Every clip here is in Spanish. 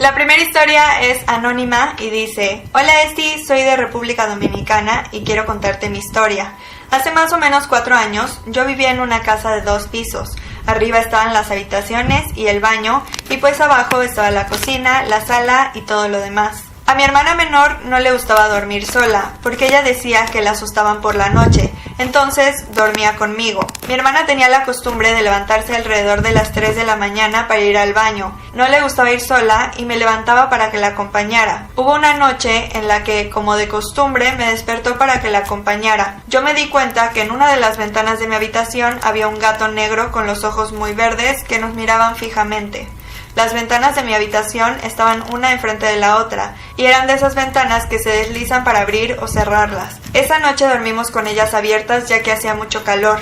La primera historia es anónima y dice: Hola Esti, soy de República Dominicana y quiero contarte mi historia. Hace más o menos 4 años yo vivía en una casa de 2 pisos. Arriba estaban las habitaciones y el baño, y pues abajo estaba la cocina, la sala y todo lo demás. A mi hermana menor no le gustaba dormir sola, porque ella decía que la asustaban por la noche, entonces dormía conmigo. Mi hermana tenía la costumbre de levantarse alrededor de las 3 de la mañana para ir al baño. No le gustaba ir sola y me levantaba para que la acompañara. Hubo una noche en la que, como de costumbre, me despertó para que la acompañara. Yo me di cuenta que en una de las ventanas de mi habitación había un gato negro con los ojos muy verdes que nos miraban fijamente. Las ventanas de mi habitación estaban una enfrente de la otra, y eran de esas ventanas que se deslizan para abrir o cerrarlas. Esa noche dormimos con ellas abiertas ya que hacía mucho calor.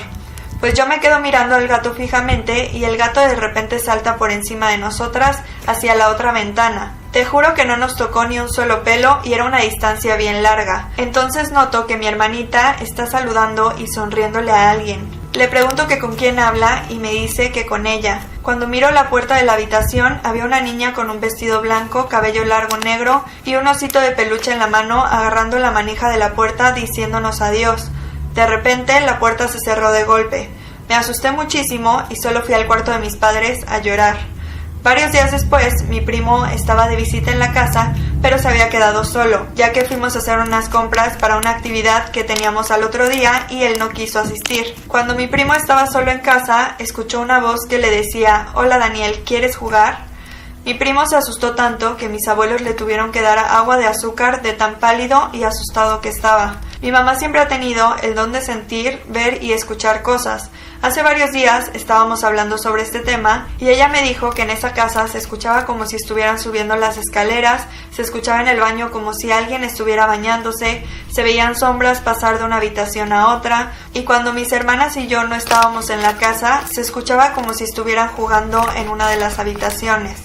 Pues yo me quedo mirando al gato fijamente y el gato de repente salta por encima de nosotras hacia la otra ventana. Te juro que no nos tocó ni un solo pelo y era una distancia bien larga. Entonces noto que mi hermanita está saludando y sonriéndole a alguien. Le pregunto que con quién habla y me dice que con ella. Cuando miro la puerta de la habitación había una niña con un vestido blanco, cabello largo negro y un osito de peluche en la mano agarrando la manija de la puerta diciéndonos adiós. De repente la puerta se cerró de golpe. Me asusté muchísimo y solo fui al cuarto de mis padres a llorar. Varios días después, mi primo estaba de visita en la casa, pero se había quedado solo, ya que fuimos a hacer unas compras para una actividad que teníamos al otro día y él no quiso asistir. Cuando mi primo estaba solo en casa, escuchó una voz que le decía: «Hola Daniel, ¿quieres jugar?». Mi primo se asustó tanto que mis abuelos le tuvieron que dar agua de azúcar de tan pálido y asustado que estaba. Mi mamá siempre ha tenido el don de sentir, ver y escuchar cosas. Hace varios días estábamos hablando sobre este tema y ella me dijo que en esa casa se escuchaba como si estuvieran subiendo las escaleras, se escuchaba en el baño como si alguien estuviera bañándose, se veían sombras pasar de una habitación a otra, y cuando mis hermanas y yo no estábamos en la casa, se escuchaba como si estuvieran jugando en una de las habitaciones.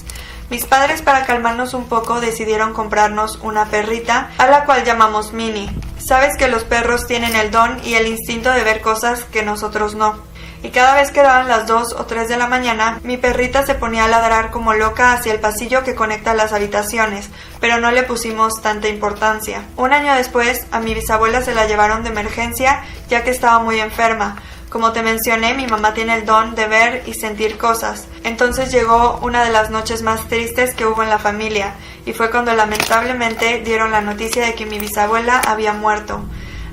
Mis padres, para calmarnos un poco, decidieron comprarnos una perrita, a la cual llamamos Minnie. Sabes que los perros tienen el don y el instinto de ver cosas que nosotros no. Y cada vez que daban las 2 o 3 de la mañana, mi perrita se ponía a ladrar como loca hacia el pasillo que conecta las habitaciones, pero no le pusimos tanta importancia. Un año después, a mi bisabuela se la llevaron de emergencia, ya que estaba muy enferma. Como te mencioné, mi mamá tiene el don de ver y sentir cosas. Entonces llegó una de las noches más tristes que hubo en la familia, y fue cuando lamentablemente dieron la noticia de que mi bisabuela había muerto.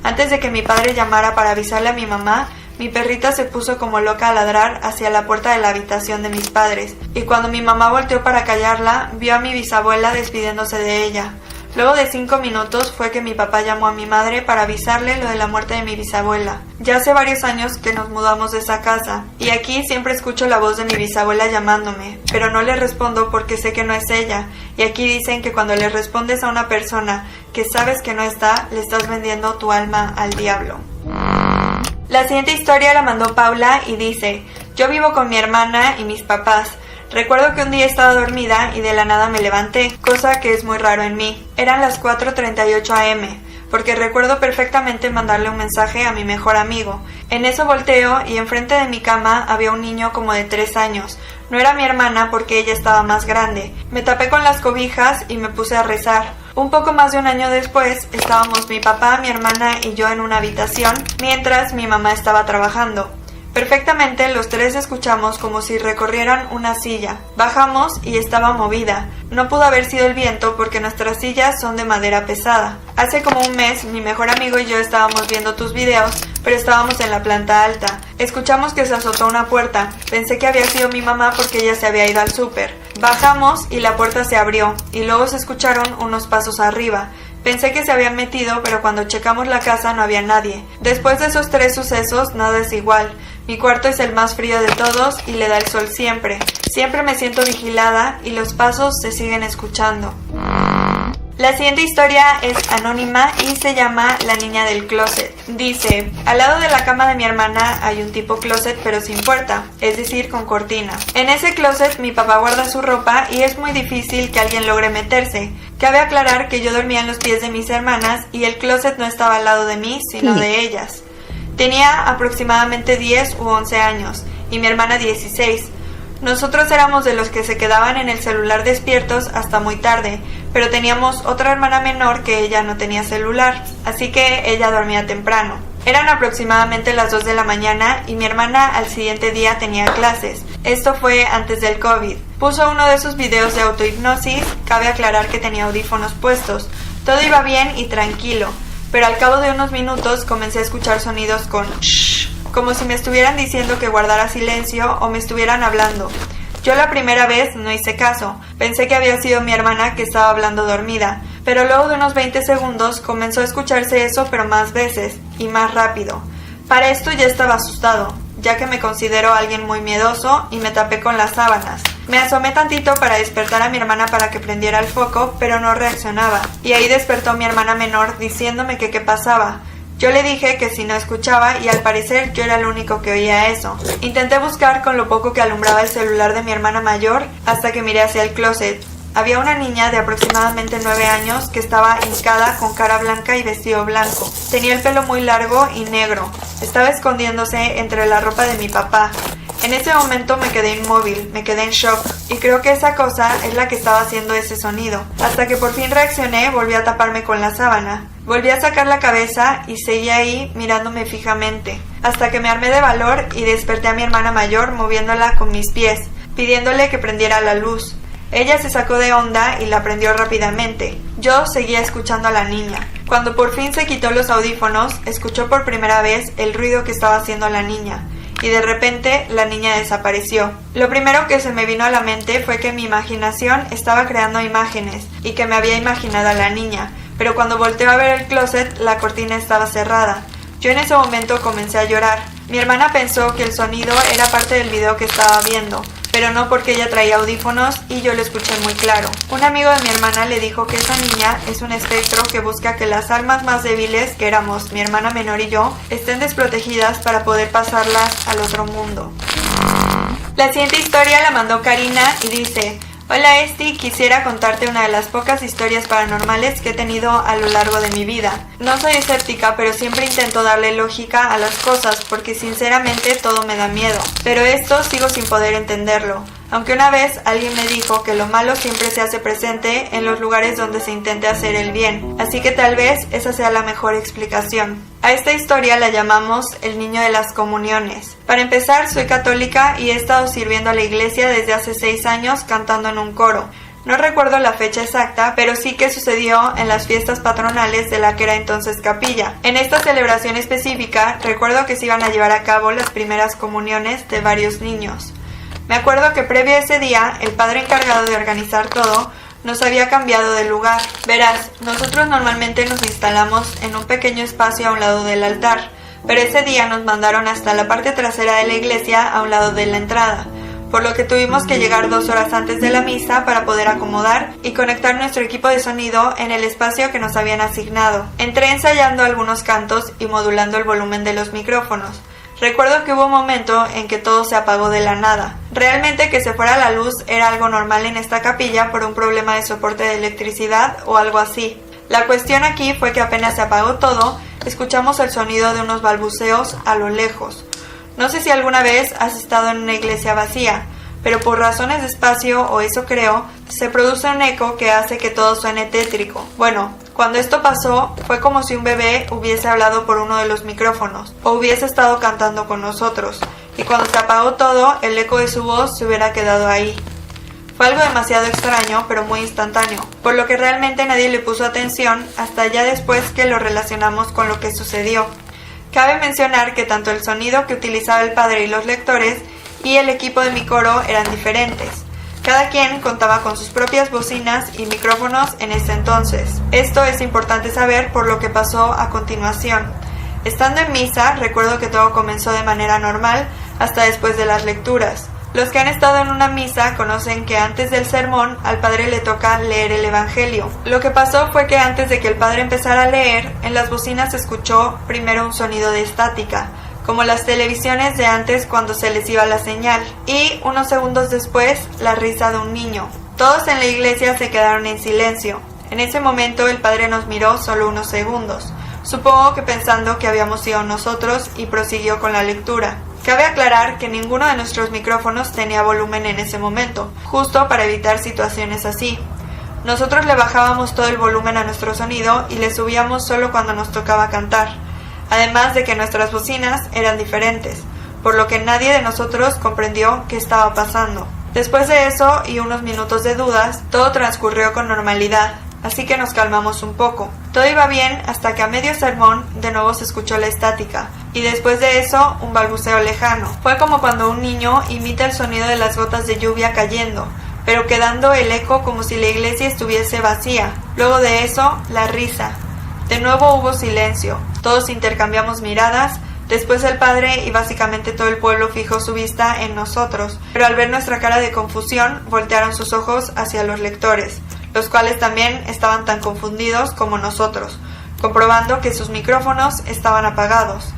Antes de que mi padre llamara para avisarle a mi mamá, mi perrita se puso como loca a ladrar hacia la puerta de la habitación de mis padres, y cuando mi mamá volteó para callarla, vio a mi bisabuela despidiéndose de ella. Luego de 5 minutos fue que mi papá llamó a mi madre para avisarle lo de la muerte de mi bisabuela. Ya hace varios años que nos mudamos de esa casa, y aquí siempre escucho la voz de mi bisabuela llamándome, pero no le respondo porque sé que no es ella, y aquí dicen que cuando le respondes a una persona que sabes que no está, le estás vendiendo tu alma al diablo. La siguiente historia la mandó Paula y dice: yo vivo con mi hermana y mis papás. Recuerdo que un día estaba dormida y de la nada me levanté, cosa que es muy raro en mí. Eran las 4:38 am, porque recuerdo perfectamente mandarle un mensaje a mi mejor amigo. En eso volteo y enfrente de mi cama había un niño como de 3 años. No era mi hermana porque ella estaba más grande. Me tapé con las cobijas y me puse a rezar. Un poco más de un año después, estábamos mi papá, mi hermana y yo en una habitación, mientras mi mamá estaba trabajando. Perfectamente los 3 escuchamos como si recorrieran una silla. Bajamos y estaba movida. No pudo haber sido el viento porque nuestras sillas son de madera pesada. Hace como un mes mi mejor amigo y yo estábamos viendo tus videos, pero estábamos en la planta alta. Escuchamos que se azotó una puerta. Pensé que había sido mi mamá porque ella se había ido al súper. Bajamos y la puerta se abrió y luego se escucharon unos pasos arriba. Pensé que se habían metido, pero cuando checamos la casa no había nadie. Después de esos 3 sucesos, nada es igual. Mi cuarto es el más frío de todos y le da el sol siempre. Siempre me siento vigilada y los pasos se siguen escuchando. La siguiente historia es anónima y se llama La niña del closet. Dice: al lado de la cama de mi hermana hay un tipo closet pero sin puerta, es decir, con cortina. En ese closet mi papá guarda su ropa y es muy difícil que alguien logre meterse. Cabe aclarar que yo dormía en los pies de mis hermanas y el closet no estaba al lado de mí, sino de ellas. Tenía aproximadamente 10 u 11 años y mi hermana 16. Nosotros éramos de los que se quedaban en el celular despiertos hasta muy tarde, pero teníamos otra hermana menor que ella no tenía celular, así que ella dormía temprano. Eran aproximadamente las 2 de la mañana y mi hermana al siguiente día tenía clases. Esto fue antes del COVID. Puso uno de sus videos de autohipnosis, cabe aclarar que tenía audífonos puestos. Todo iba bien y tranquilo, pero al cabo de unos minutos comencé a escuchar sonidos con shh, como si me estuvieran diciendo que guardara silencio o me estuvieran hablando. Yo la primera vez no hice caso, pensé que había sido mi hermana que estaba hablando dormida, pero luego de unos 20 segundos comenzó a escucharse eso pero más veces y más rápido. Para esto ya estaba asustado, ya que me considero alguien muy miedoso y me tapé con las sábanas. Me asomé tantito para despertar a mi hermana para que prendiera el foco, pero no reaccionaba, y ahí despertó mi hermana menor diciéndome que qué pasaba. Yo le dije que si no escuchaba y al parecer yo era el único que oía eso. Intenté buscar con lo poco que alumbraba el celular de mi hermana mayor hasta que miré hacia el closet. Había una niña de aproximadamente 9 años que estaba hincada con cara blanca y vestido blanco. Tenía el pelo muy largo y negro. Estaba escondiéndose entre la ropa de mi papá. En ese momento me quedé inmóvil, me quedé en shock, y creo que esa cosa es la que estaba haciendo ese sonido. Hasta que por fin reaccioné, volví a taparme con la sábana. Volví a sacar la cabeza y seguí ahí mirándome fijamente, hasta que me armé de valor y desperté a mi hermana mayor moviéndola con mis pies, pidiéndole que prendiera la luz. Ella se sacó de onda y la prendió rápidamente. Yo seguía escuchando a la niña. Cuando por fin se quitó los audífonos, escuchó por primera vez el ruido que estaba haciendo la niña. Y de repente la niña desapareció. Lo primero que se me vino a la mente fue que mi imaginación estaba creando imágenes y que me había imaginado a la niña, pero cuando volteé a ver el closet la cortina estaba cerrada. Yo en ese momento comencé a llorar. Mi hermana pensó que el sonido era parte del video que estaba viendo, pero no porque ella traía audífonos y yo lo escuché muy claro. Un amigo de mi hermana le dijo que esa niña es un espectro que busca que las almas más débiles, que éramos mi hermana menor y yo, estén desprotegidas para poder pasarlas al otro mundo. La siguiente historia la mandó Karina y dice: Hola Esti, quisiera contarte una de las pocas historias paranormales que he tenido a lo largo de mi vida. No soy escéptica, pero siempre intento darle lógica a las cosas porque sinceramente todo me da miedo. Pero esto sigo sin poder entenderlo. Aunque una vez alguien me dijo que lo malo siempre se hace presente en los lugares donde se intente hacer el bien. Así que tal vez esa sea la mejor explicación. A esta historia la llamamos el niño de las comuniones. Para empezar, soy católica y he estado sirviendo a la iglesia desde hace 6 años cantando en un coro. No recuerdo la fecha exacta, pero sí que sucedió en las fiestas patronales de la que era entonces capilla. En esta celebración específica, recuerdo que se iban a llevar a cabo las primeras comuniones de varios niños. Me acuerdo que previo a ese día, el padre encargado de organizar todo nos había cambiado de lugar. Verás, nosotros normalmente nos instalamos en un pequeño espacio a un lado del altar, pero ese día nos mandaron hasta la parte trasera de la iglesia a un lado de la entrada, por lo que tuvimos que llegar 2 horas antes de la misa para poder acomodar y conectar nuestro equipo de sonido en el espacio que nos habían asignado. Entré ensayando algunos cantos y modulando el volumen de los micrófonos. Recuerdo que hubo un momento en que todo se apagó de la nada. Realmente que se fuera la luz era algo normal en esta capilla por un problema de soporte de electricidad o algo así. La cuestión aquí fue que apenas se apagó todo, escuchamos el sonido de unos balbuceos a lo lejos. No sé si alguna vez has estado en una iglesia vacía, pero por razones de espacio, o eso creo, se produce un eco que hace que todo suene tétrico. Bueno, cuando esto pasó, fue como si un bebé hubiese hablado por uno de los micrófonos, o hubiese estado cantando con nosotros, y cuando se apagó todo, el eco de su voz se hubiera quedado ahí. Fue algo demasiado extraño, pero muy instantáneo, por lo que realmente nadie le puso atención hasta ya después que lo relacionamos con lo que sucedió. Cabe mencionar que tanto el sonido que utilizaba el padre y los lectores y el equipo de mi coro eran diferentes. Cada quien contaba con sus propias bocinas y micrófonos en ese entonces. Esto es importante saber por lo que pasó a continuación. Estando en misa, recuerdo que todo comenzó de manera normal hasta después de las lecturas. Los que han estado en una misa conocen que antes del sermón al padre le toca leer el evangelio. Lo que pasó fue que antes de que el padre empezara a leer, en las bocinas se escuchó primero un sonido de estática, como las televisiones de antes cuando se les iba la señal, y unos segundos después la risa de un niño. Todos en la iglesia se quedaron en silencio. En ese momento el padre nos miró solo unos segundos, supongo que pensando que habíamos sido nosotros, y prosiguió con la lectura. Cabe aclarar que ninguno de nuestros micrófonos tenía volumen en ese momento, justo para evitar situaciones así. Nosotros le bajábamos todo el volumen a nuestro sonido y le subíamos solo cuando nos tocaba cantar, además de que nuestras bocinas eran diferentes, por lo que nadie de nosotros comprendió qué estaba pasando. Después de eso y unos minutos de dudas, todo transcurrió con normalidad, así que nos calmamos un poco. Todo iba bien hasta que a medio sermón de nuevo se escuchó la estática, y después de eso un balbuceo lejano. Fue como cuando un niño imita el sonido de las gotas de lluvia cayendo, pero quedando el eco como si la iglesia estuviese vacía. Luego de eso, la risa. De nuevo hubo silencio, todos intercambiamos miradas. Después el padre y básicamente todo el pueblo fijó su vista en nosotros, pero al ver nuestra cara de confusión, voltearon sus ojos hacia los lectores, los cuales también estaban tan confundidos como nosotros, comprobando que sus micrófonos estaban apagados.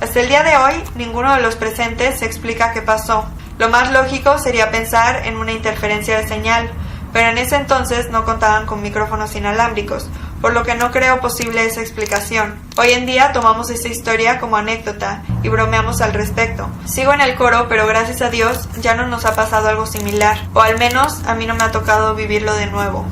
Hasta el día de hoy, ninguno de los presentes se explica qué pasó. Lo más lógico sería pensar en una interferencia de señal, pero en ese entonces no contaban con micrófonos inalámbricos, por lo que no creo posible esa explicación. Hoy en día tomamos esta historia como anécdota y bromeamos al respecto. Sigo en el coro, pero gracias a Dios ya no nos ha pasado algo similar, o al menos a mí no me ha tocado vivirlo de nuevo.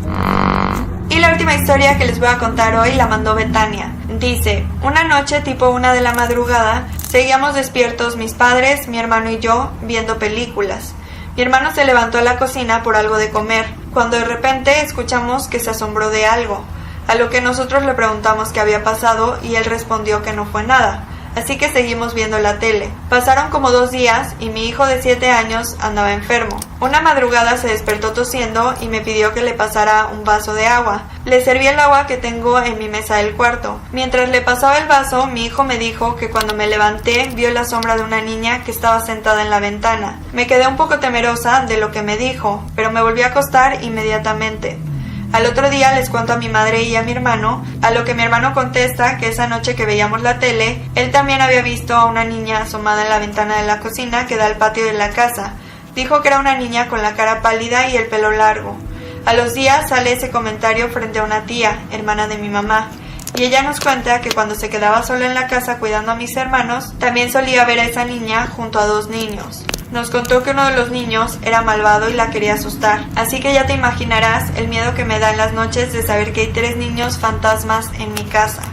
Y la última historia que les voy a contar hoy la mandó Betania. Dice, una noche tipo 1 de la madrugada, seguíamos despiertos mis padres, mi hermano y yo, viendo películas. Mi hermano se levantó a la cocina por algo de comer, cuando de repente escuchamos que se asombró de algo, a lo que nosotros le preguntamos qué había pasado y él respondió que no fue nada, así que seguimos viendo la tele. Pasaron como 2 días y mi hijo de 7 años andaba enfermo. Una madrugada se despertó tosiendo y me pidió que le pasara un vaso de agua. Le serví el agua que tengo en mi mesa del cuarto. Mientras le pasaba el vaso, mi hijo me dijo que cuando me levanté vio la sombra de una niña que estaba sentada en la ventana. Me quedé un poco temerosa de lo que me dijo, pero me volví a acostar inmediatamente. Al otro día les cuento a mi madre y a mi hermano, a lo que mi hermano contesta que esa noche que veíamos la tele, él también había visto a una niña asomada en la ventana de la cocina que da al patio de la casa. Dijo que era una niña con la cara pálida y el pelo largo. A los días sale ese comentario frente a una tía, hermana de mi mamá, y ella nos cuenta que cuando se quedaba sola en la casa cuidando a mis hermanos, también solía ver a esa niña junto a 2 niños. Nos contó que uno de los niños era malvado y la quería asustar, así que ya te imaginarás el miedo que me da en las noches de saber que hay 3 niños fantasmas en mi casa.